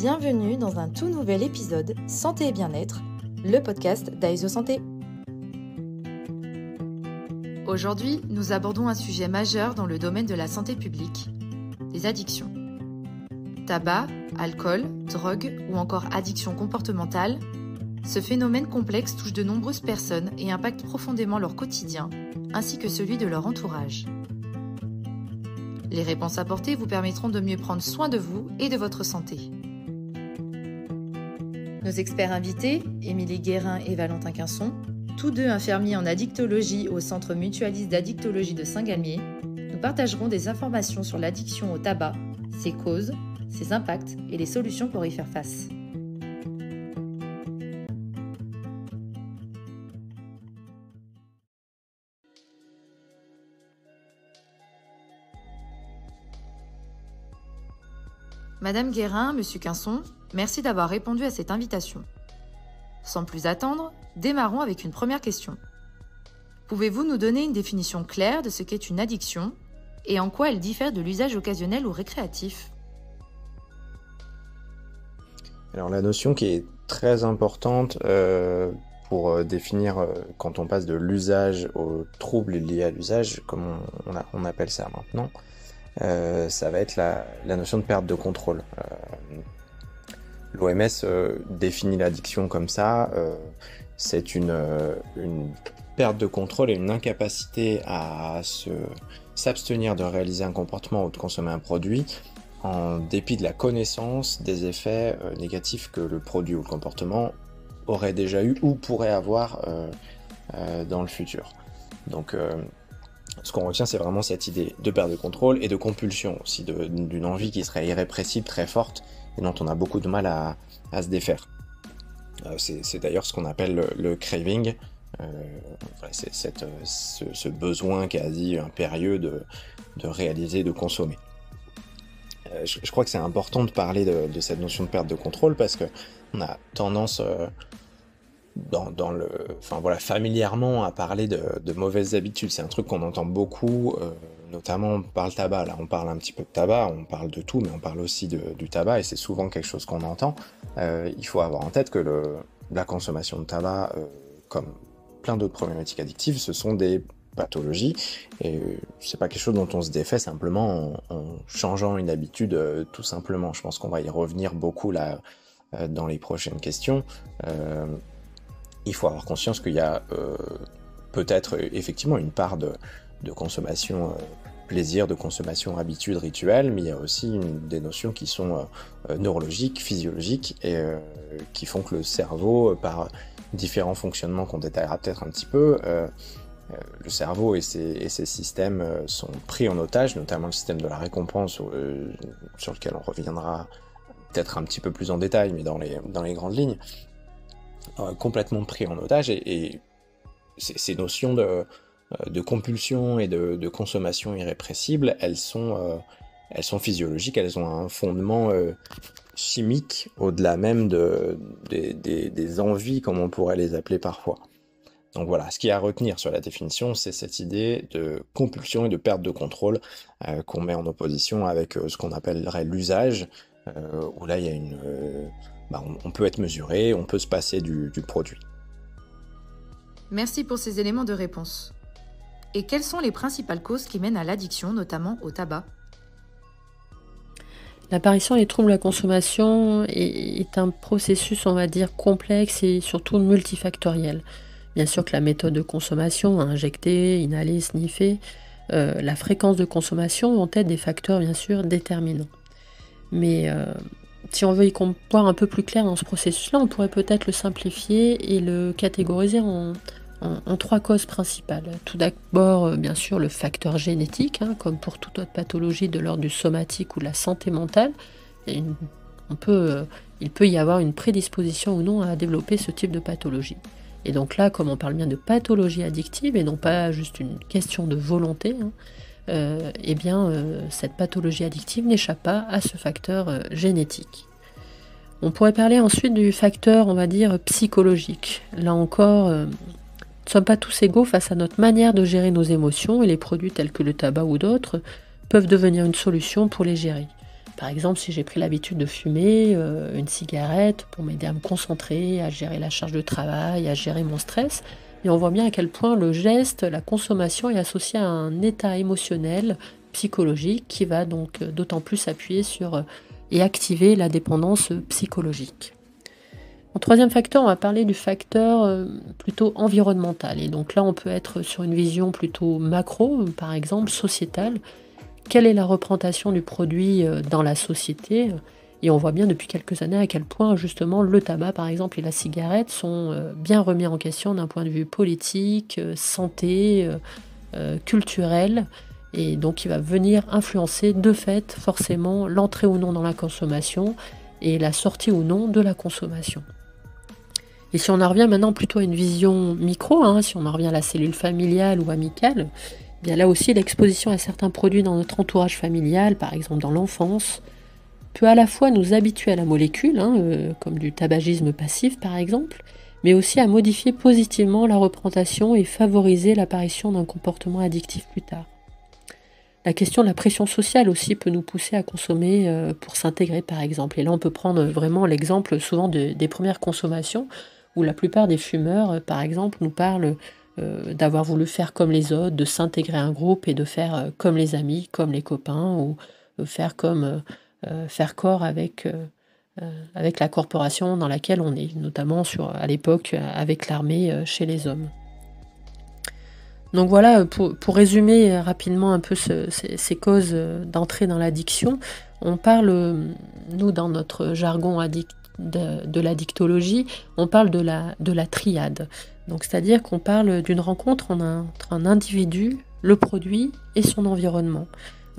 Bienvenue dans un tout nouvel épisode Santé et Bien-être, le podcast d'Aesio Santé. Aujourd'hui, nous abordons un sujet majeur dans le domaine de la santé publique, les addictions. Tabac, alcool, drogue ou encore addiction comportementale, ce phénomène complexe touche de nombreuses personnes et impacte profondément leur quotidien, ainsi que celui de leur entourage. Les réponses apportées vous permettront de mieux prendre soin de vous et de votre santé. Nos experts invités, Émilie Guérin et Valentin Quinson, tous deux infirmiers en addictologie au Centre mutualiste d'addictologie de Saint-Galmier, nous partageront des informations sur l'addiction au tabac, ses causes, ses impacts et les solutions pour y faire face. Madame Guérin, Monsieur Quinson, merci d'avoir répondu à cette invitation. Sans plus attendre, démarrons avec une première question. Pouvez-vous nous donner une définition claire de ce qu'est une addiction et en quoi elle diffère de l'usage occasionnel ou récréatif ? Alors la notion qui est très importante pour définir quand on passe de l'usage au trouble lié à l'usage, comme on appelle ça maintenant, ça va être la notion de perte de contrôle. L'OMS définit l'addiction comme ça, c'est une perte de contrôle et une incapacité à s'abstenir de réaliser un comportement ou de consommer un produit en dépit de la connaissance des effets négatifs que le produit ou le comportement aurait déjà eu ou pourrait avoir dans le futur. Donc ce qu'on retient, c'est vraiment cette idée de perte de contrôle et de compulsion aussi, d'une envie qui serait irrépressible, très forte, et dont on a beaucoup de mal à se défaire. C'est d'ailleurs ce qu'on appelle le craving, c'est ce besoin quasi impérieux de réaliser, de consommer. Je crois que c'est important de parler de cette notion de perte de contrôle parce que on a tendance familièrement à parler de mauvaises habitudes. C'est un truc qu'on entend beaucoup, notamment par le tabac. Là, on parle un petit peu de tabac, on parle de tout, mais on parle aussi du tabac, et c'est souvent quelque chose qu'on entend. Il faut avoir en tête que la consommation de tabac, comme plein d'autres problématiques addictives, ce sont des pathologies, et c'est pas quelque chose dont on se défait simplement en changeant une habitude, tout simplement. Je pense qu'on va y revenir beaucoup là dans les prochaines questions. Il faut avoir conscience qu'il y a peut-être effectivement une part de consommation plaisir, de consommation habitude, rituel, mais il y a aussi des notions qui sont neurologiques, physiologiques, et qui font que le cerveau, par différents fonctionnements qu'on détaillera peut-être un petit peu, le cerveau et ses systèmes sont pris en otage, notamment le système de la récompense, sur lequel on reviendra peut-être un petit peu plus en détail, mais dans les grandes lignes, complètement pris en otage, et ces notions de compulsion et de consommation irrépressible, elles sont physiologiques, elles ont un fondement chimique au-delà même des envies, comme on pourrait les appeler parfois. Donc voilà, ce qu'il y a à retenir sur la définition, c'est cette idée de compulsion et de perte de contrôle qu'on met en opposition avec ce qu'on appellerait l'usage, où là il y a on peut être mesuré, on peut se passer du produit. Merci pour ces éléments de réponse. Et quelles sont les principales causes qui mènent à l'addiction, notamment au tabac ? L'apparition des troubles à consommation est un processus, on va dire, complexe et surtout multifactoriel. Bien sûr que la méthode de consommation, injecter, inhaler, sniffer, la fréquence de consommation vont être des facteurs, bien sûr, déterminants. Mais si on veut y voir un peu plus clair dans ce processus-là, on pourrait peut-être le simplifier et le catégoriser en 3 causes principales. Tout d'abord, bien sûr, le facteur génétique, comme pour toute autre pathologie de l'ordre du somatique ou de la santé mentale. Et il peut y avoir une prédisposition ou non à développer ce type de pathologie. Et donc là, comme on parle bien de pathologie addictive et non pas juste une question de volonté, cette pathologie addictive n'échappe pas à ce facteur génétique. On pourrait parler ensuite du facteur, on va dire, psychologique. Là encore, nous ne sommes pas tous égaux face à notre manière de gérer nos émotions, et les produits tels que le tabac ou d'autres peuvent devenir une solution pour les gérer. Par exemple, si j'ai pris l'habitude de fumer une cigarette pour m'aider à me concentrer, à gérer la charge de travail, à gérer mon stress, et on voit bien à quel point le geste, la consommation est associé à un état émotionnel, psychologique, qui va donc d'autant plus appuyer sur et activer la dépendance psychologique. En troisième facteur, on va parler du facteur plutôt environnemental. Et donc là, on peut être sur une vision plutôt macro, par exemple sociétale. Quelle est la représentation du produit dans la société ? Et on voit bien depuis quelques années à quel point justement le tabac par exemple et la cigarette sont bien remis en question d'un point de vue politique, santé, culturel. Et donc il va venir influencer de fait forcément l'entrée ou non dans la consommation et la sortie ou non de la consommation. Et si on en revient maintenant plutôt à une vision micro, si on en revient à la cellule familiale ou amicale, bien là aussi, l'exposition à certains produits dans notre entourage familial, par exemple dans l'enfance, peut à la fois nous habituer à la molécule, comme du tabagisme passif par exemple, mais aussi à modifier positivement la représentation et favoriser l'apparition d'un comportement addictif plus tard. La question de la pression sociale aussi peut nous pousser à consommer pour s'intégrer par exemple. Et là, on peut prendre vraiment l'exemple souvent des premières consommations, où la plupart des fumeurs, par exemple, nous parlent d'avoir voulu faire comme les autres, de s'intégrer à un groupe et de faire comme les amis, comme les copains, ou faire corps avec la corporation dans laquelle on est, notamment à l'époque avec l'armée chez les hommes. Donc voilà, pour résumer rapidement un peu ces causes d'entrée dans l'addiction, on parle, nous dans notre jargon de l'addictologie, on parle de la triade. Donc, c'est-à-dire qu'on parle d'une rencontre entre un individu, le produit et son environnement.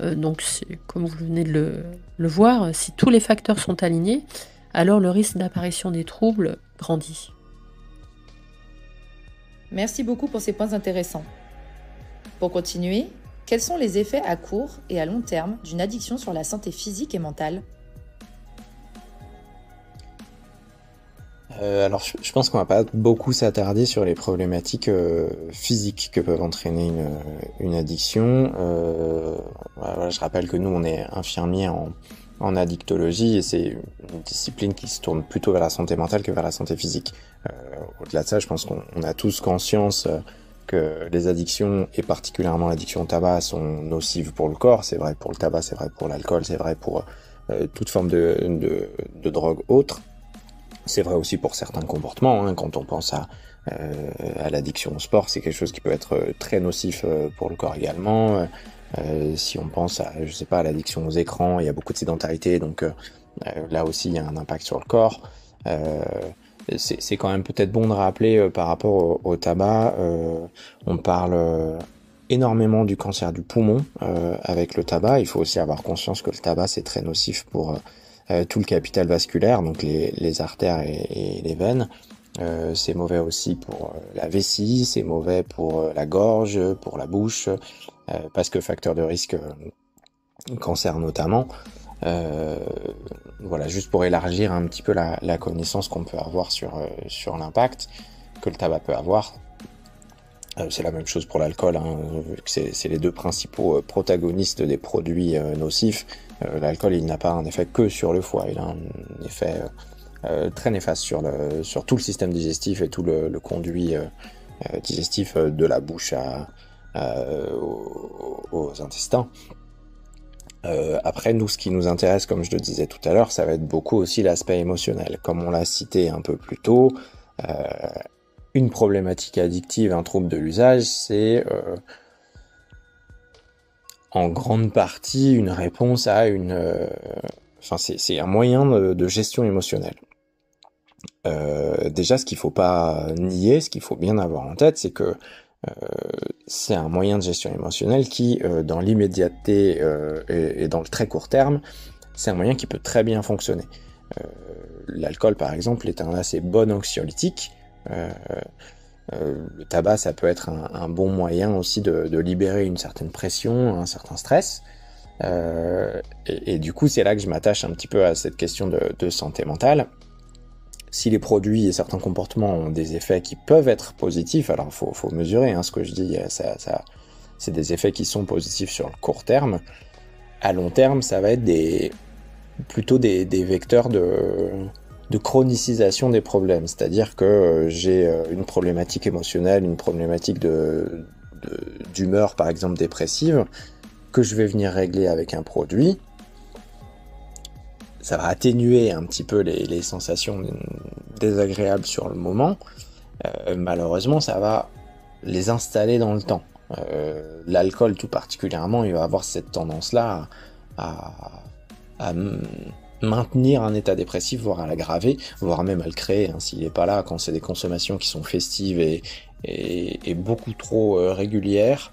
Donc, comme vous venez de le voir, si tous les facteurs sont alignés, alors le risque d'apparition des troubles grandit. Merci beaucoup pour ces points intéressants. Pour continuer, quels sont les effets à court et à long terme d'une addiction sur la santé physique et mentale ? Alors, je pense qu'on va pas beaucoup s'attarder sur les problématiques physiques que peuvent entraîner une addiction. Voilà, je rappelle que nous, on est infirmiers en addictologie et c'est une discipline qui se tourne plutôt vers la santé mentale que vers la santé physique. Au-delà de ça, je pense qu'on a tous conscience que les addictions, et particulièrement l'addiction au tabac, sont nocives pour le corps. C'est vrai pour le tabac, c'est vrai pour l'alcool, c'est vrai pour toute forme de drogue autre. C'est vrai aussi pour certains comportements, quand on pense à l'addiction au sport, c'est quelque chose qui peut être très nocif pour le corps également. Si on pense à l'addiction aux écrans, il y a beaucoup de sédentarité, donc là aussi il y a un impact sur le corps. C'est quand même peut-être bon de rappeler par rapport au tabac, on parle énormément du cancer du poumon avec le tabac. Il faut aussi avoir conscience que le tabac c'est très nocif pour tout le capital vasculaire, donc les artères et les veines. C'est mauvais aussi pour la vessie, c'est mauvais pour la gorge, pour la bouche, parce que facteur de risque cancer notamment. Voilà, juste pour élargir un petit peu la connaissance qu'on peut avoir sur l'impact que le tabac peut avoir. C'est la même chose pour l'alcool, vu que c'est les deux principaux protagonistes des produits nocifs. L'alcool, il n'a pas un effet que sur le foie, il a un effet très néfaste sur tout le système digestif et tout le conduit digestif de la bouche aux intestins. Après, nous, ce qui nous intéresse, comme je le disais tout à l'heure, ça va être beaucoup aussi l'aspect émotionnel. Comme on l'a cité un peu plus tôt, une problématique addictive, un trouble de l'usage, c'est en grande partie une réponse à c'est un moyen de gestion émotionnelle. Déjà, ce qu'il faut pas nier, ce qu'il faut bien avoir en tête, c'est que c'est un moyen de gestion émotionnelle qui, dans l'immédiateté et dans le très court terme, c'est un moyen qui peut très bien fonctionner. L'alcool, par exemple, est un assez bon anxiolytique. Le tabac, ça peut être un bon moyen aussi de libérer une certaine pression, un certain stress. Et du coup, c'est là que je m'attache un petit peu à cette question de santé mentale. Si les produits et certains comportements ont des effets qui peuvent être positifs, alors faut mesurer, ce que je dis, c'est des effets qui sont positifs sur le court terme. À long terme, ça va être des plutôt des vecteurs de chronicisation des problèmes. C'est-à-dire que j'ai une problématique émotionnelle, une problématique d'humeur, par exemple dépressive, que je vais venir régler avec un produit. Ça va atténuer un petit peu les sensations désagréables sur le moment. Malheureusement, ça va les installer dans le temps. L'alcool, tout particulièrement, il va avoir cette tendance-là à maintenir un état dépressif, voire à l'aggraver, voire même à le créer, hein, s'il n'est pas là, quand c'est des consommations qui sont festives et beaucoup trop régulières.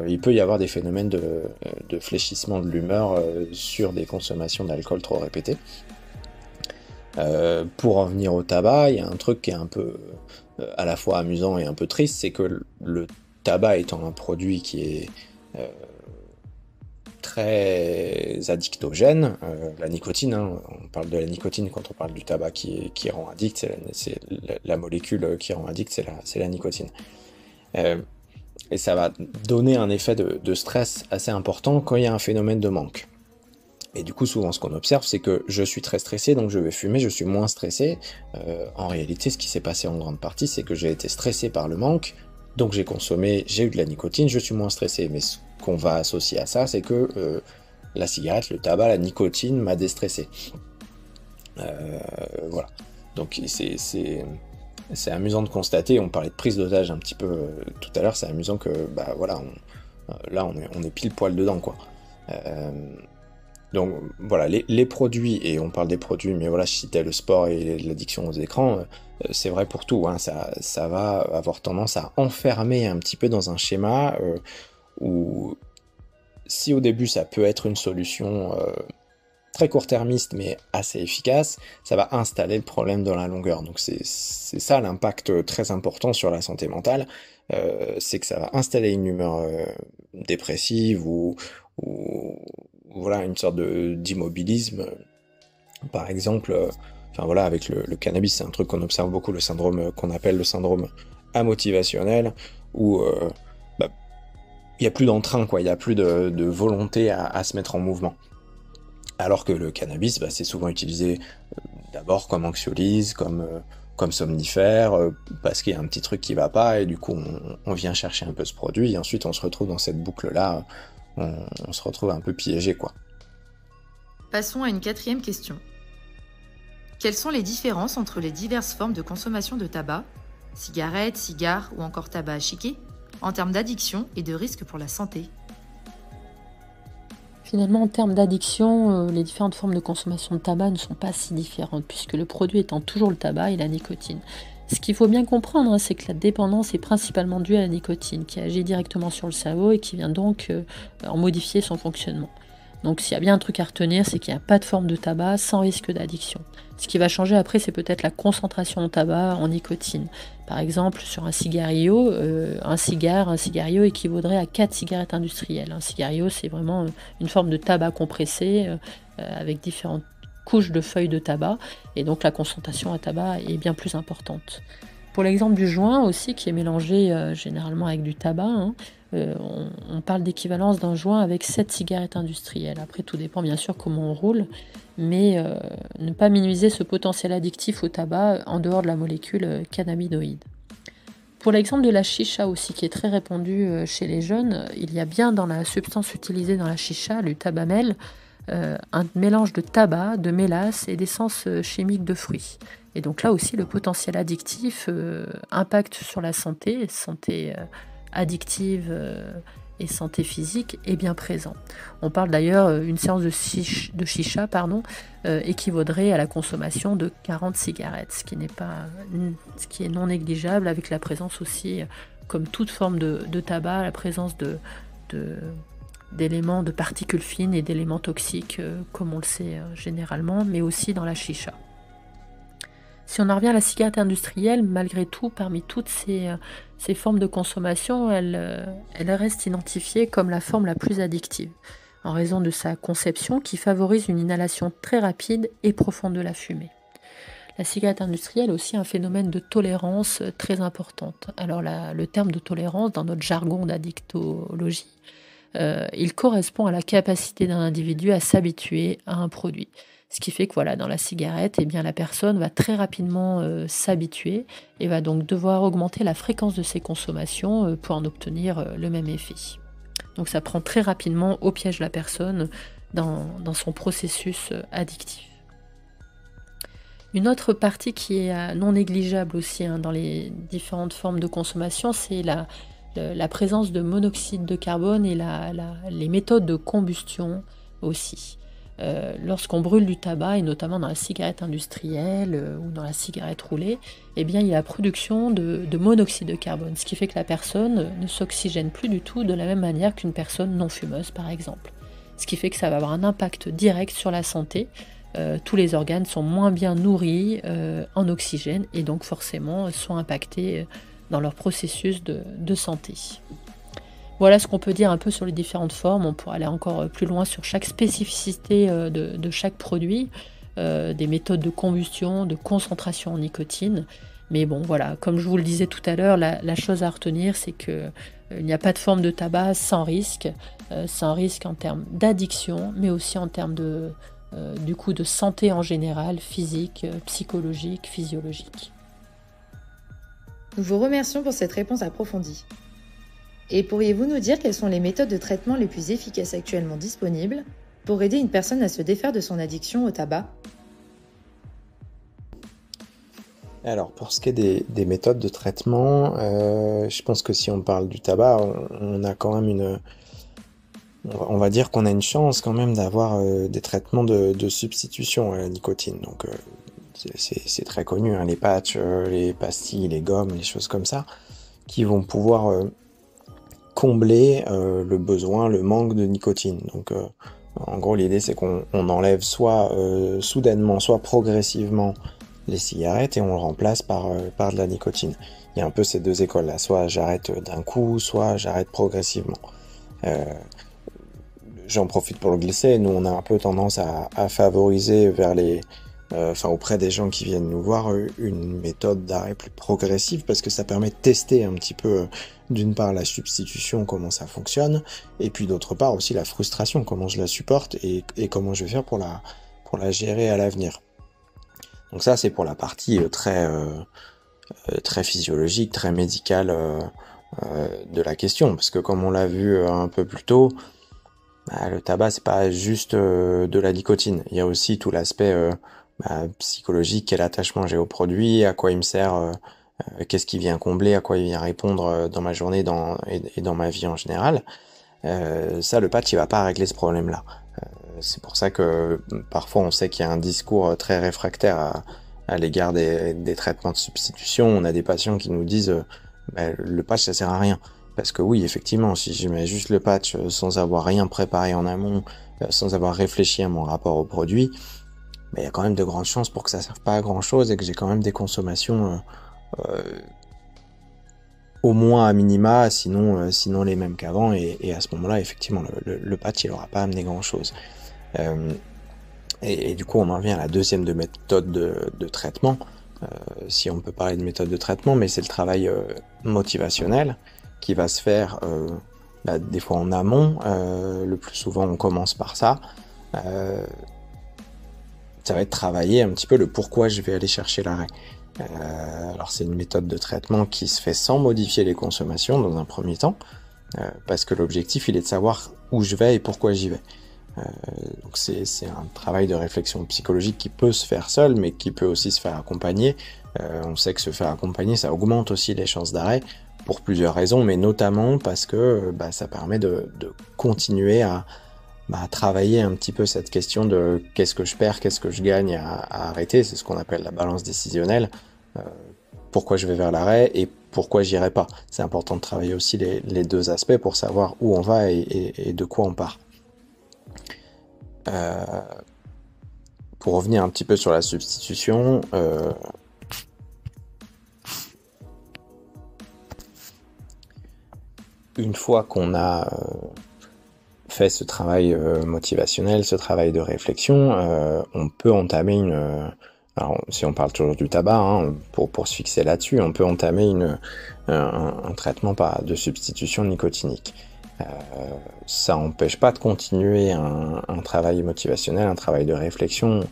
Il peut y avoir des phénomènes de fléchissement de l'humeur sur des consommations d'alcool trop répétées. Pour en venir au tabac, il y a un truc qui est un peu à la fois amusant et un peu triste, c'est que le tabac étant un produit qui est très addictogène, la nicotine, hein, on parle de la nicotine quand on parle du tabac qui rend addict, c'est la molécule qui rend addict, c'est la nicotine. Et ça va donner un effet de stress assez important quand il y a un phénomène de manque. Et du coup, souvent, ce qu'on observe, c'est que je suis très stressé, donc je vais fumer, je suis moins stressé. En réalité, ce qui s'est passé en grande partie, c'est que j'ai été stressé par le manque, donc j'ai consommé, j'ai eu de la nicotine, je suis moins stressé. Mais ce qu'on va associer à ça, c'est que la cigarette, le tabac, la nicotine m'a déstressé. Voilà. Donc c'est amusant de constater, on parlait de prise d'otage un petit peu tout à l'heure, c'est amusant que, bah voilà, là on est pile poil dedans, quoi. Donc voilà, les produits, et on parle des produits, mais voilà, je citais le sport et l'addiction aux écrans, c'est vrai pour tout, hein, ça va avoir tendance à enfermer un petit peu dans un schéma où, si au début ça peut être une solution très court-termiste mais assez efficace, ça va installer le problème dans la longueur. Donc c'est ça l'impact très important sur la santé mentale, c'est que ça va installer une humeur dépressive ou voilà, une sorte d'immobilisme. Par exemple, enfin voilà, avec le cannabis, c'est un truc qu'on observe beaucoup, le syndrome qu'on appelle le syndrome amotivationnel, où il n'y a plus d'entrain, quoi, il n'y a plus de volonté à se mettre en mouvement. Alors que le cannabis, c'est souvent utilisé d'abord comme anxiolyse, comme somnifère, parce qu'il y a un petit truc qui va pas, et du coup on vient chercher un peu ce produit, et ensuite on se retrouve dans cette boucle-là, on se retrouve un peu piégé, quoi. Passons à une 4e question. Quelles sont les différences entre les diverses formes de consommation de tabac, cigarettes, cigares ou encore tabac à chiquer, en termes d'addiction et de risque pour la santé ? Finalement, en termes d'addiction, les différentes formes de consommation de tabac ne sont pas si différentes, puisque le produit étant toujours le tabac et la nicotine. Ce qu'il faut bien comprendre, c'est que la dépendance est principalement due à la nicotine, qui agit directement sur le cerveau et qui vient donc en modifier son fonctionnement. Donc s'il y a bien un truc à retenir, c'est qu'il n'y a pas de forme de tabac sans risque d'addiction. Ce qui va changer après, c'est peut-être la concentration en tabac, en nicotine. Par exemple, sur un cigarillo, un cigarillo équivaudrait à 4 cigarettes industrielles. Un cigarillo, c'est vraiment une forme de tabac compressé avec différentes couches de feuilles de tabac, et donc la concentration à tabac est bien plus importante. Pour l'exemple du joint aussi, qui est mélangé généralement avec du tabac, on parle d'équivalence d'un joint avec 7 cigarettes industrielles. Après, tout dépend bien sûr comment on roule, mais ne pas minimiser ce potentiel addictif au tabac en dehors de la molécule cannabinoïde. Pour l'exemple de la chicha aussi, qui est très répandue chez les jeunes, il y a bien dans la substance utilisée dans la chicha, le tabamel, un mélange de tabac, de mélasse et d'essence chimique de fruits. Et donc là aussi, le potentiel addictif impact sur la santé addictive et santé physique est bien présent. On parle d'ailleurs une séance de chicha équivaudrait à la consommation de 40 cigarettes, ce qui est non négligeable, avec la présence aussi, comme toute forme de tabac, la présence d'éléments de particules fines et d'éléments toxiques, comme on le sait généralement, mais aussi dans la chicha. Si on en revient à la cigarette industrielle, malgré tout, parmi toutes ces formes de consommation, elle reste identifiée comme la forme la plus addictive, en raison de sa conception qui favorise une inhalation très rapide et profonde de la fumée. La cigarette industrielle a aussi un phénomène de tolérance très importante. Alors le terme de tolérance, dans notre jargon d'addictologie, il correspond à la capacité d'un individu à s'habituer à un produit. Ce qui fait que voilà, dans la cigarette, eh bien, la personne va très rapidement s'habituer et va donc devoir augmenter la fréquence de ses consommations pour en obtenir le même effet. Donc ça prend très rapidement au piège la personne dans son processus addictif. Une autre partie qui est non négligeable aussi dans les différentes formes de consommation, c'est la présence de monoxyde de carbone et les méthodes de combustion aussi. Lorsqu'on brûle du tabac, et notamment dans la cigarette industrielle ou dans la cigarette roulée, eh bien, il y a la production de monoxyde de carbone, ce qui fait que la personne ne s'oxygène plus du tout de la même manière qu'une personne non fumeuse, par exemple. Ce qui fait que ça va avoir un impact direct sur la santé. Tous les organes sont moins bien nourris en oxygène et donc forcément sont impactés dans leur processus de santé. Voilà ce qu'on peut dire un peu sur les différentes formes. On pourrait aller encore plus loin sur chaque spécificité de chaque produit, des méthodes de combustion, de concentration en nicotine. Mais bon, voilà, comme je vous le disais tout à l'heure, la chose à retenir, c'est qu'il n'y a pas de forme de tabac sans risque en termes d'addiction, mais aussi en termes de santé en général, physique, psychologique, physiologique. Nous vous remercions pour cette réponse approfondie. Et pourriez-vous nous dire quelles sont les méthodes de traitement les plus efficaces actuellement disponibles pour aider une personne à se défaire de son addiction au tabac ? Alors, pour ce qui est des méthodes de traitement, je pense que si on parle du tabac, on a quand même on va dire qu'on a une chance quand même d'avoir des traitements de substitution à la nicotine. Donc, c'est très connu, les patchs, les pastilles, les gommes, les choses comme ça, qui vont pouvoir combler le besoin, le manque de nicotine. Donc, en gros, l'idée, c'est qu'on enlève soit soudainement, soit progressivement les cigarettes et on le remplace par de la nicotine. Il y a un peu ces deux écoles-là. Soit j'arrête d'un coup, soit j'arrête progressivement. J'en profite pour le glisser. Nous, on a un peu tendance à favoriser vers auprès des gens qui viennent nous voir, une méthode d'arrêt plus progressive parce que ça permet de tester un petit peu, d'une part, la substitution, comment ça fonctionne, et puis d'autre part aussi la frustration, comment je la supporte et comment je vais faire pour la gérer à l'avenir. Donc ça, c'est pour la partie très physiologique, très médicale de la question, parce que comme on l'a vu un peu plus tôt, le tabac, c'est pas juste de la nicotine. Il y a aussi tout l'aspect psychologique, quel attachement j'ai au produit, à quoi il me sert, qu'est-ce qui vient combler, à quoi il vient répondre dans ma journée et dans ma vie en général. Ça, le patch, il va pas régler ce problème-là. C'est pour ça que parfois on sait qu'il y a un discours très réfractaire à l'égard des traitements de substitution. On a des patients qui nous disent le patch, ça sert à rien. Parce que oui, effectivement, si je mets juste le patch sans avoir rien préparé en amont, sans avoir réfléchi à mon rapport au produit, il y a quand même de grandes chances pour que ça serve pas à grand chose et que j'ai quand même des consommations au moins à minima, sinon les mêmes qu'avant. Et à ce moment-là, effectivement, le patch, il aura pas amené grand chose. Et du coup, on en vient à la deuxième méthode de traitement, si on peut parler de méthode de traitement, mais c'est le travail motivationnel qui va se faire des fois en amont. Le plus souvent, on commence par ça. Ça va être travailler un petit peu le pourquoi je vais aller chercher l'arrêt. Alors c'est une méthode de traitement qui se fait sans modifier les consommations dans un premier temps, parce que l'objectif, il est de savoir où je vais et pourquoi j'y vais. Donc c'est un travail de réflexion psychologique qui peut se faire seul, mais qui peut aussi se faire accompagner. On sait que se faire accompagner, ça augmente aussi les chances d'arrêt pour plusieurs raisons, mais notamment parce que ça permet de continuer à travailler un petit peu cette question de qu'est-ce que je perds, qu'est-ce que je gagne à arrêter. C'est ce qu'on appelle la balance décisionnelle. Pourquoi je vais vers l'arrêt et pourquoi j'irai pas. C'est important de travailler aussi les deux aspects pour savoir où on va et de quoi on part. Pour revenir un petit peu sur la substitution, une fois qu'on a fait ce travail motivationnel, ce travail de réflexion, on peut entamer alors si on parle toujours du tabac, pour se fixer là-dessus, on peut entamer un traitement de substitution nicotinique. Ça n'empêche pas de continuer un travail motivationnel, un travail de réflexion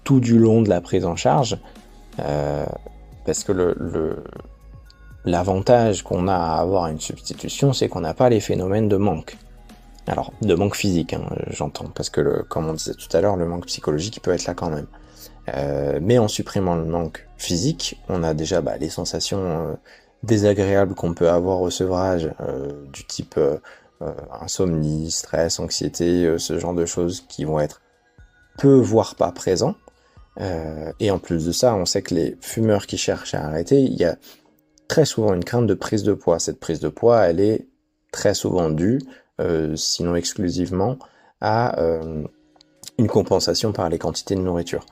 tout du long de la prise en charge, parce que l'avantage qu'on a à avoir une substitution, c'est qu'on n'a pas les phénomènes de manque. Alors, de manque physique, hein, j'entends, parce que, comme on disait tout à l'heure, le manque psychologique, il peut être là quand même. Mais en supprimant le manque physique, on a déjà les sensations désagréables qu'on peut avoir au sevrage, du type insomnie, stress, anxiété, ce genre de choses qui vont être peu, voire pas présents. Et en plus de ça, on sait que les fumeurs qui cherchent à arrêter, il y a très souvent une crainte de prise de poids. Cette prise de poids, elle est très souvent due, sinon exclusivement, à une compensation par les quantités de nourriture.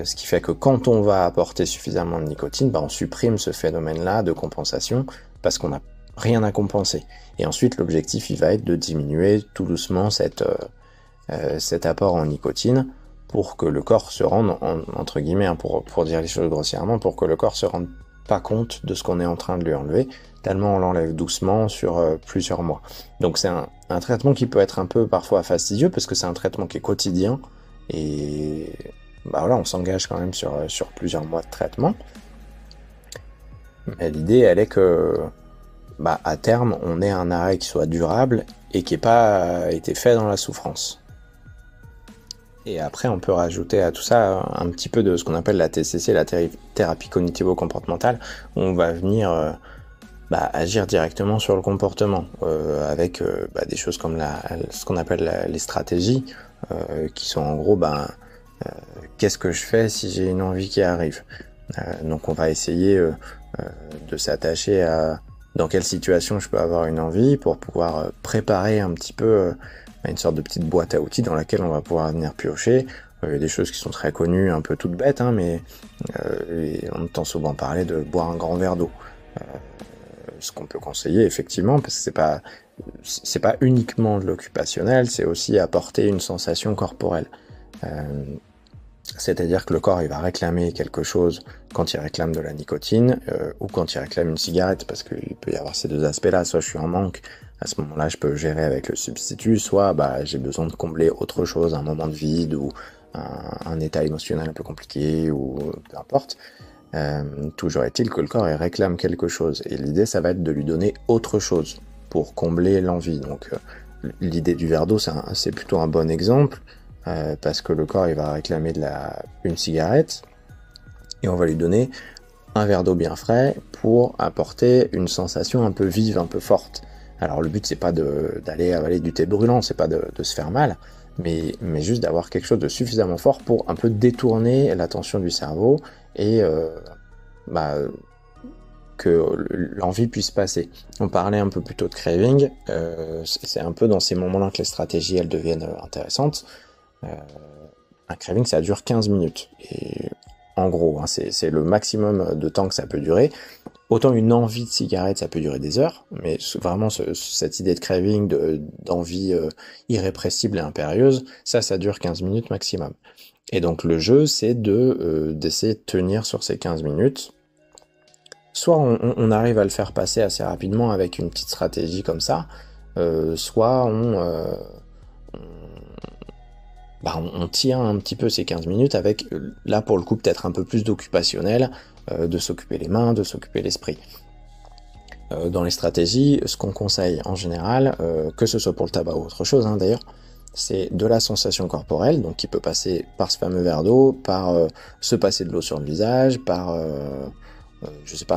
Ce qui fait que quand on va apporter suffisamment de nicotine, on supprime ce phénomène-là de compensation parce qu'on n'a rien à compenser. Et ensuite, l'objectif, il va être de diminuer tout doucement cet apport en nicotine pour que le corps se rende, entre guillemets, pour dire les choses grossièrement, pour que le corps se rende pas compte de ce qu'on est en train de lui enlever, tellement on l'enlève doucement sur plusieurs mois. Donc c'est un traitement qui peut être un peu parfois fastidieux parce que c'est un traitement qui est quotidien et on s'engage quand même sur plusieurs mois de traitement. Mais l'idée, elle est que à terme, on ait un arrêt qui soit durable et qui n'ait pas été fait dans la souffrance. Et après, on peut rajouter à tout ça un petit peu de ce qu'on appelle la TCC, la thérapie cognitivo-comportementale, où on va venir agir directement sur le comportement, avec des choses comme ce qu'on appelle les stratégies, qui sont en gros, qu'est-ce que je fais si j'ai une envie qui arrive ? Donc on va essayer de s'attacher à dans quelle situation je peux avoir une envie pour pouvoir préparer un petit peu une sorte de petite boîte à outils dans laquelle on va pouvoir venir piocher. Il y a des choses qui sont très connues, un peu toutes bêtes, mais on entend souvent parler de boire un grand verre d'eau. Ce qu'on peut conseiller effectivement, parce que c'est pas uniquement de l'occupationnel, c'est aussi apporter une sensation corporelle. C'est-à-dire que le corps il va réclamer quelque chose quand il réclame de la nicotine ou quand il réclame une cigarette, parce qu'il peut y avoir ces deux aspects-là, soit je suis en manque, à ce moment-là je peux gérer avec le substitut, soit j'ai besoin de combler autre chose, un moment de vide ou un état émotionnel un peu compliqué ou peu importe. Toujours est-il que le corps il réclame quelque chose et l'idée ça va être de lui donner autre chose pour combler l'envie. Donc l'idée du verre d'eau c'est plutôt un bon exemple. Parce que le corps il va réclamer une cigarette et on va lui donner un verre d'eau bien frais pour apporter une sensation un peu vive, un peu forte. Alors le but c'est pas d'aller avaler du thé brûlant, c'est pas de se faire mal, mais juste d'avoir quelque chose de suffisamment fort pour un peu détourner l'attention du cerveau et que l'envie puisse passer. On parlait un peu plus tôt de craving, c'est un peu dans ces moments-là que les stratégies elles deviennent intéressantes. Un craving ça dure 15 minutes et en gros c'est le maximum de temps que ça peut durer. Autant une envie de cigarette ça peut durer des heures, mais vraiment cette idée de craving, d'envie irrépressible et impérieuse, ça dure 15 minutes maximum. Et donc le jeu c'est d'essayer de tenir sur ces 15 minutes. Soit on arrive à le faire passer assez rapidement avec une petite stratégie comme ça, soit on tient un petit peu ces 15 minutes avec, là pour le coup, peut-être un peu plus d'occupationnel, de s'occuper les mains, de s'occuper l'esprit. Dans les stratégies, ce qu'on conseille en général, que ce soit pour le tabac ou autre chose d'ailleurs, c'est de la sensation corporelle, donc qui peut passer par ce fameux verre d'eau, par se passer de l'eau sur le visage, par,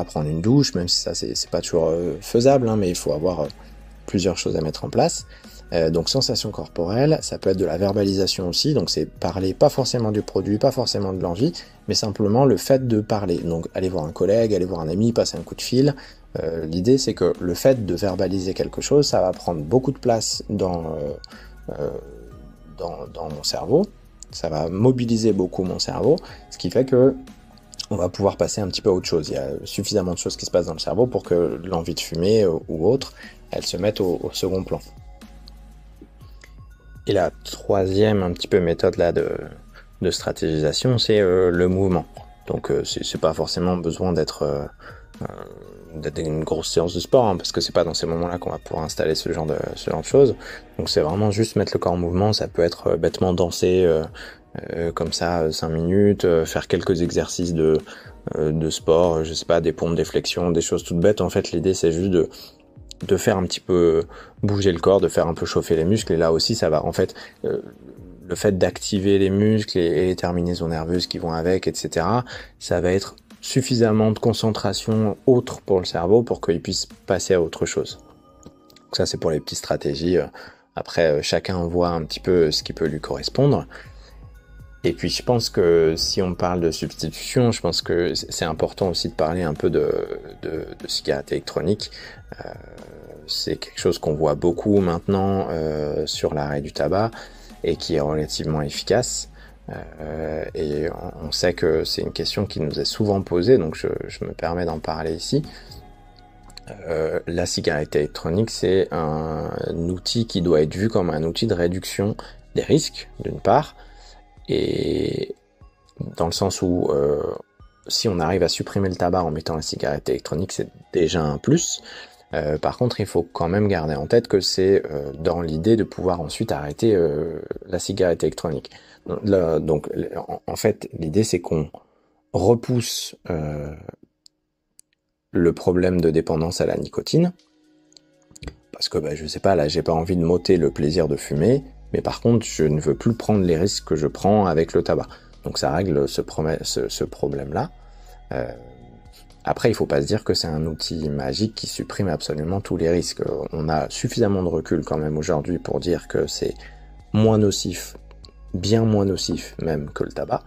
prendre une douche, même si ça c'est pas toujours faisable, mais il faut avoir plusieurs choses à mettre en place. Donc sensation corporelle, ça peut être de la verbalisation aussi, donc c'est parler pas forcément du produit, pas forcément de l'envie, mais simplement le fait de parler. Donc aller voir un collègue, aller voir un ami, passer un coup de fil. L'idée c'est que le fait de verbaliser quelque chose, ça va prendre beaucoup de place dans mon cerveau, ça va mobiliser beaucoup mon cerveau, ce qui fait que on va pouvoir passer un petit peu à autre chose. Il y a suffisamment de choses qui se passent dans le cerveau pour que l'envie de fumer ou autre, elle se mette au second plan. Et la troisième un petit peu méthode là de stratégisation, c'est le mouvement. Donc c'est pas forcément besoin d'être une grosse séance de sport, parce que c'est pas dans ces moments-là qu'on va pouvoir installer ce genre de choses. Donc c'est vraiment juste mettre le corps en mouvement. Ça peut être bêtement danser comme ça 5 minutes, faire quelques exercices de sport, je sais pas, des pompes, des flexions, des choses toutes bêtes. En fait, l'idée c'est juste de faire un petit peu bouger le corps, de faire un peu chauffer les muscles. Et là aussi, ça va, en fait, le fait d'activer les muscles et les terminaisons nerveuses qui vont avec, etc., ça va être suffisamment de concentration autre pour le cerveau pour qu'il puisse passer à autre chose. Donc ça, c'est pour les petites stratégies. Après, chacun voit un petit peu ce qui peut lui correspondre. Et puis je pense que si on parle de substitution, je pense que c'est important aussi de parler un peu de cigarettes électroniques. C'est quelque chose qu'on voit beaucoup maintenant sur l'arrêt du tabac et qui est relativement efficace. Et on sait que c'est une question qui nous est souvent posée, donc je me permets d'en parler ici. La cigarette électronique, c'est un outil qui doit être vu comme un outil de réduction des risques, d'une part, et dans le sens où si on arrive à supprimer le tabac en mettant la cigarette électronique, c'est déjà un plus. Par contre, il faut quand même garder en tête que c'est dans l'idée de pouvoir ensuite arrêter la cigarette électronique. Donc, en fait, l'idée c'est qu'on repousse le problème de dépendance à la nicotine, parce que je sais pas, là j'ai pas envie de m'ôter le plaisir de fumer, mais par contre je ne veux plus prendre les risques que je prends avec le tabac. Donc ça règle ce problème-là. Après, il faut pas se dire que c'est un outil magique qui supprime absolument tous les risques. On a suffisamment de recul quand même aujourd'hui pour dire que c'est moins nocif, bien moins nocif même que le tabac.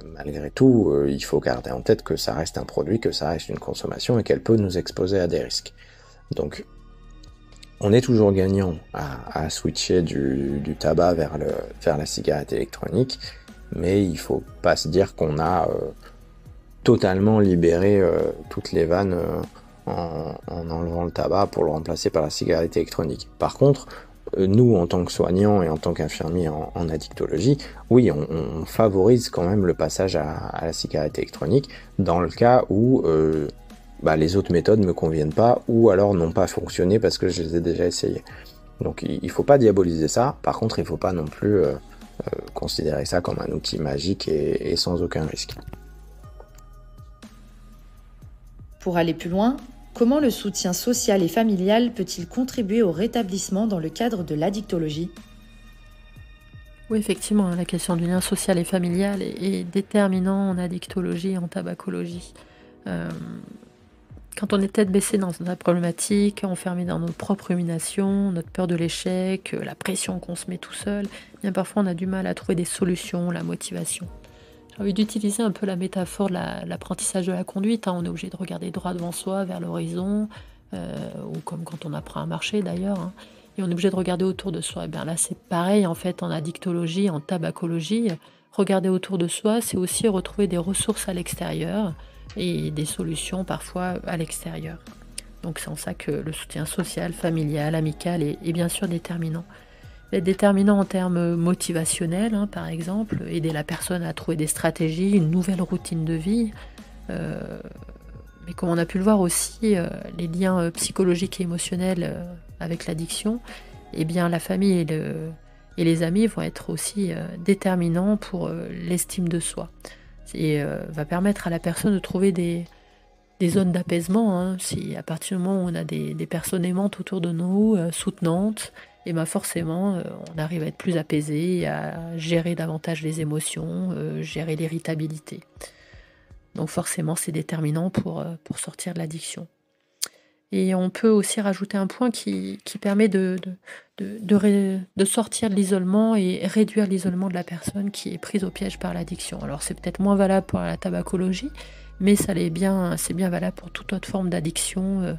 Malgré tout, il faut garder en tête que ça reste un produit, que ça reste une consommation et qu'elle peut nous exposer à des risques. Donc, on est toujours gagnant à switcher du tabac vers la cigarette électronique, mais il faut pas se dire qu'on a totalement libéré toutes les vannes en enlevant le tabac pour le remplacer par la cigarette électronique. Par contre, nous, en tant que soignants et en tant qu'infirmiers en addictologie, oui, on favorise quand même le passage à la cigarette électronique dans le cas où les autres méthodes ne me conviennent pas ou alors n'ont pas fonctionné parce que je les ai déjà essayées. Donc il ne faut pas diaboliser ça. Par contre, il ne faut pas non plus considérer ça comme un outil magique et sans aucun risque. Pour aller plus loin, comment le soutien social et familial peut-il contribuer au rétablissement dans le cadre de l'addictologie ? Oui, effectivement, la question du lien social et familial est déterminant en addictologie et en tabacologie. Quand on est tête baissée dans la problématique, enfermé dans nos propres ruminations, notre peur de l'échec, la pression qu'on se met tout seul, bien parfois on a du mal à trouver des solutions, la motivation. J'ai envie d'utiliser un peu la métaphore de l'apprentissage de la conduite. On est obligé de regarder droit devant soi, vers l'horizon, ou comme quand on apprend à marcher d'ailleurs. Et on est obligé de regarder autour de soi. Et bien là, c'est pareil en fait en addictologie, en tabacologie. Regarder autour de soi, c'est aussi retrouver des ressources à l'extérieur et des solutions parfois à l'extérieur. Donc c'est en ça que le soutien social, familial, amical est bien sûr déterminant. Il est déterminant en termes motivationnels, par exemple, aider la personne à trouver des stratégies, une nouvelle routine de vie. Mais comme on a pu le voir aussi, les liens psychologiques et émotionnels avec l'addiction, eh bien la famille et les amis vont être aussi déterminants pour l'estime de soi. Et va permettre à la personne de trouver des zones d'apaisement. Si à partir du moment où on a des personnes aimantes autour de nous, soutenantes, et bien forcément, on arrive à être plus apaisé, à gérer davantage les émotions, gérer l'irritabilité. Donc forcément, c'est déterminant pour sortir de l'addiction. Et on peut aussi rajouter un point qui permet de sortir de l'isolement et réduire l'isolement de la personne qui est prise au piège par l'addiction. Alors c'est peut-être moins valable pour la tabacologie, mais c'est bien valable pour toute autre forme d'addiction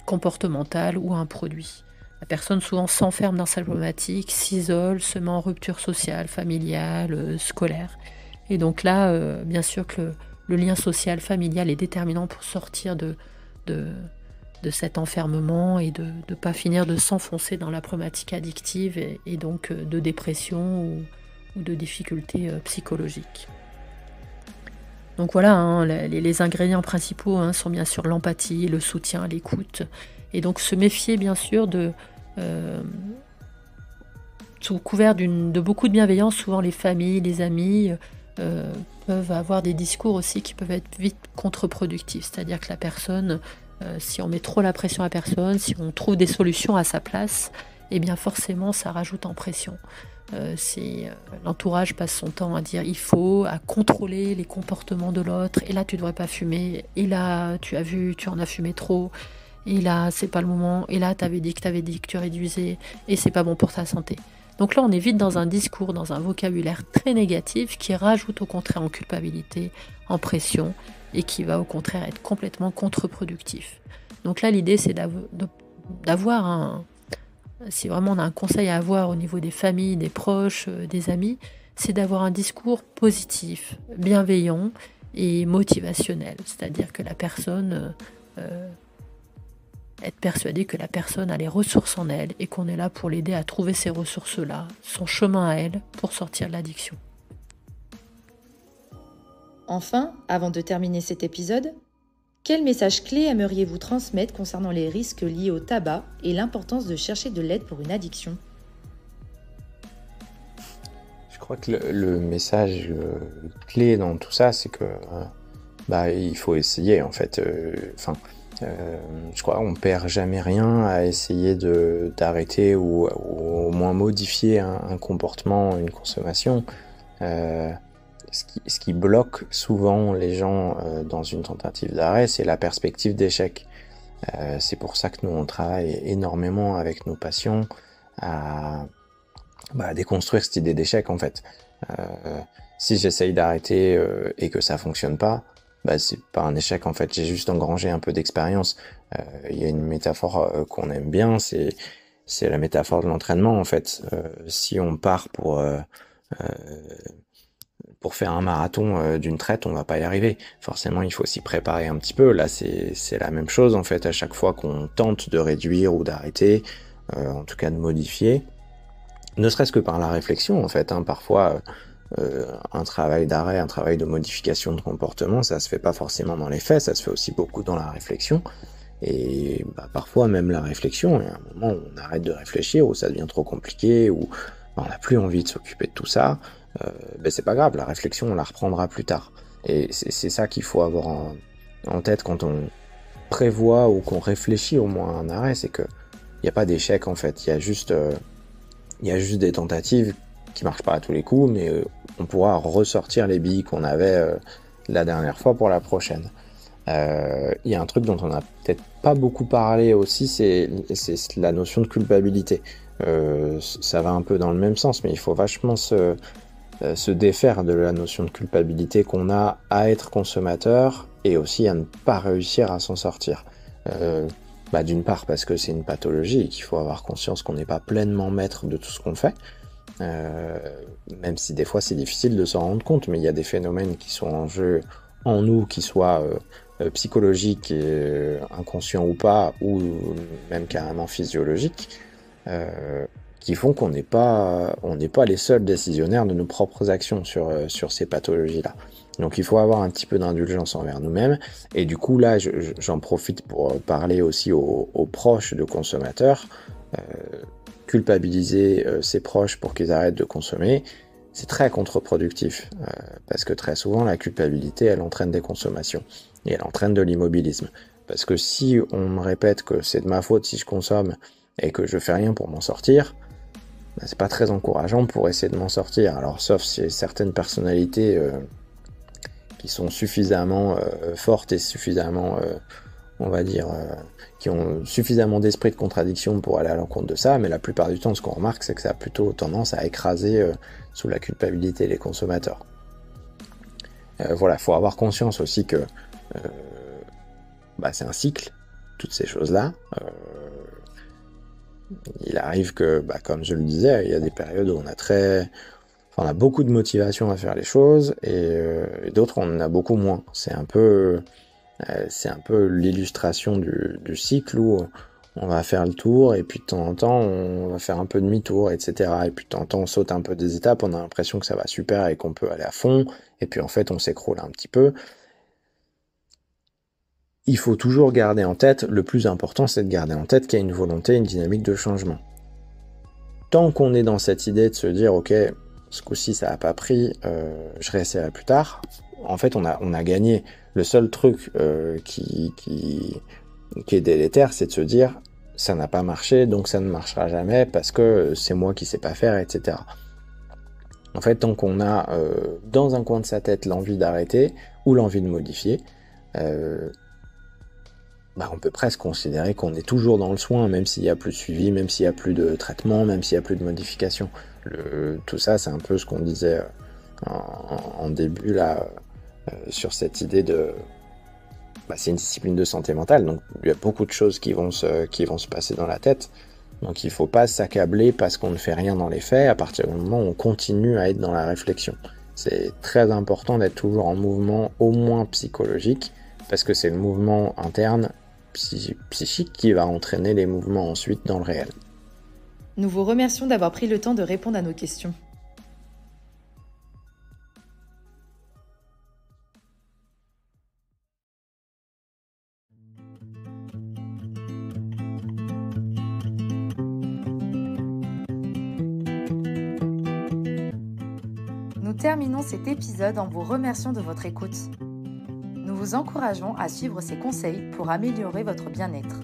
comportementale ou à un produit. La personne souvent s'enferme dans sa problématique, s'isole, se met en rupture sociale, familiale, scolaire. Et donc là, bien sûr que le lien social, familial est déterminant pour sortir de cet enfermement et de ne pas finir de s'enfoncer dans la problématique addictive et donc de dépression ou de difficultés psychologiques. Donc voilà, les ingrédients principaux sont bien sûr l'empathie, le soutien, l'écoute. Et donc se méfier bien sûr de sous couvert de beaucoup de bienveillance, souvent les familles, les amis peuvent avoir des discours aussi qui peuvent être vite contre-productifs. C'est-à-dire que la personne, si on met trop la pression à la personne, si on trouve des solutions à sa place, eh bien forcément ça rajoute en pression. L'entourage passe son temps à dire il faut, à contrôler les comportements de l'autre, et là tu devrais pas fumer, et là tu as vu, tu en as fumé trop, et là c'est pas le moment, et là t'avais dit que tu réduisais, et c'est pas bon pour ta santé. Donc là on est vite dans un discours, dans un vocabulaire très négatif qui rajoute au contraire en culpabilité, en pression, et qui va au contraire être complètement contre-productif. Donc là l'idée c'est d'avoir si vraiment on a un conseil à avoir au niveau des familles, des proches, des amis, c'est d'avoir un discours positif, bienveillant et motivationnel. C'est-à-dire que la personne, être persuadée que la personne a les ressources en elle et qu'on est là pour l'aider à trouver ces ressources-là, son chemin à elle pour sortir de l'addiction. Enfin, avant de terminer cet épisode, quel message clé aimeriez-vous transmettre concernant les risques liés au tabac et l'importance de chercher de l'aide pour une addiction ? Je crois que le message clé dans tout ça, c'est que il faut essayer en fait. Je crois qu'on perd jamais rien à essayer d'arrêter ou au moins modifier un comportement, une consommation. Ce qui bloque souvent les gens dans une tentative d'arrêt, c'est la perspective d'échec. C'est pour ça que nous, on travaille énormément avec nos patients à déconstruire cette idée d'échec, en fait. Si j'essaye d'arrêter et que ça fonctionne pas, c'est pas un échec, en fait. J'ai juste engrangé un peu d'expérience. Il y a une métaphore qu'on aime bien, c'est la métaphore de l'entraînement, en fait. Si on part pour faire un marathon d'une traite, on va pas y arriver. Forcément, il faut s'y préparer un petit peu. Là, c'est la même chose, en fait, à chaque fois qu'on tente de réduire ou d'arrêter, en tout cas de modifier, ne serait-ce que par la réflexion, en fait. Parfois, un travail d'arrêt, un travail de modification de comportement, ça se fait pas forcément dans les faits, ça se fait aussi beaucoup dans la réflexion. Et parfois, même la réflexion, il y a un moment où on arrête de réfléchir, où ça devient trop compliqué, où on n'a plus envie de s'occuper de tout ça. C'est pas grave, la réflexion on la reprendra plus tard. Et c'est ça qu'il faut avoir en tête quand on prévoit ou qu'on réfléchit au moins à un arrêt, c'est que il n'y a pas d'échec en fait, il y a juste des tentatives qui marchent pas à tous les coups, mais on pourra ressortir les billes qu'on avait la dernière fois pour la prochaine. Il y a un truc dont on n'a peut-être pas beaucoup parlé aussi, c'est la notion de culpabilité. Ça va un peu dans le même sens, mais il faut vachement se défaire de la notion de culpabilité qu'on a à être consommateur et aussi à ne pas réussir à s'en sortir. D'une part parce que c'est une pathologie et qu'il faut avoir conscience qu'on n'est pas pleinement maître de tout ce qu'on fait, même si des fois c'est difficile de s'en rendre compte, mais il y a des phénomènes qui sont en jeu en nous, qui soient psychologiques et inconscients ou pas, ou même carrément physiologiques, qui font qu'on n'est pas les seuls décisionnaires de nos propres actions sur ces pathologies-là. Donc il faut avoir un petit peu d'indulgence envers nous-mêmes. Et du coup là, j'en profite pour parler aussi aux proches de consommateurs. Culpabiliser ses proches pour qu'ils arrêtent de consommer, c'est très contre-productif. Parce que très souvent, la culpabilité, elle entraîne des consommations. Et elle entraîne de l'immobilisme. Parce que si on me répète que c'est de ma faute si je consomme et que je fais rien pour m'en sortir, c'est pas très encourageant pour essayer de m'en sortir. Alors sauf si certaines personnalités qui sont suffisamment fortes et suffisamment, qui ont suffisamment d'esprit de contradiction pour aller à l'encontre de ça, mais la plupart du temps, ce qu'on remarque, c'est que ça a plutôt tendance à écraser sous la culpabilité les consommateurs. Faut avoir conscience aussi que c'est un cycle, toutes ces choses-là. Il arrive que, comme je le disais, il y a des périodes où on a beaucoup de motivation à faire les choses et d'autres on en a beaucoup moins. C'est un peu l'illustration du cycle où on va faire le tour et puis de temps en temps on va faire un peu demi-tour, etc. Et puis de temps en temps on saute un peu des étapes, on a l'impression que ça va super et qu'on peut aller à fond et puis en fait on s'écroule un petit peu. Il faut toujours garder en tête, le plus important c'est de garder en tête qu'il y a une volonté, une dynamique de changement. tant qu'on est dans cette idée de se dire ok, ce coup-ci ça n'a pas pris, je réessayerai plus tard, en fait on a gagné. Le seul truc qui est délétère, c'est de se dire ça n'a pas marché, donc ça ne marchera jamais parce que c'est moi qui sais pas faire, etc. En fait, tant qu'on a dans un coin de sa tête l'envie d'arrêter ou l'envie de modifier, on peut presque considérer qu'on est toujours dans le soin, même s'il n'y a plus de suivi, même s'il n'y a plus de traitement, même s'il n'y a plus de modification. Tout ça, c'est un peu ce qu'on disait en début là, sur cette idée de... c'est une discipline de santé mentale, donc il y a beaucoup de choses qui vont se passer dans la tête. Donc il ne faut pas s'accabler parce qu'on ne fait rien dans les faits, à partir du moment où on continue à être dans la réflexion. C'est très important d'être toujours en mouvement, au moins psychologique, parce que c'est le mouvement interne psychique qui va entraîner les mouvements ensuite dans le réel. Nous vous remercions d'avoir pris le temps de répondre à nos questions. Nous terminons cet épisode en vous remerciant de votre écoute. Nous vous encourageons à suivre ces conseils pour améliorer votre bien-être.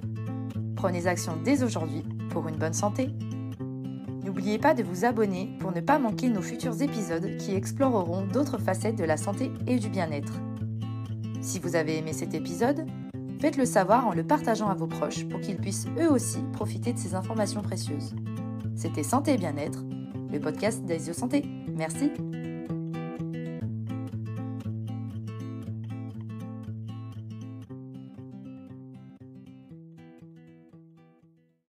Prenez action dès aujourd'hui pour une bonne santé. N'oubliez pas de vous abonner pour ne pas manquer nos futurs épisodes qui exploreront d'autres facettes de la santé et du bien-être. Si vous avez aimé cet épisode, faites-le savoir en le partageant à vos proches pour qu'ils puissent eux aussi profiter de ces informations précieuses. C'était Santé et Bien-être, le podcast d'Aesio Santé. Merci.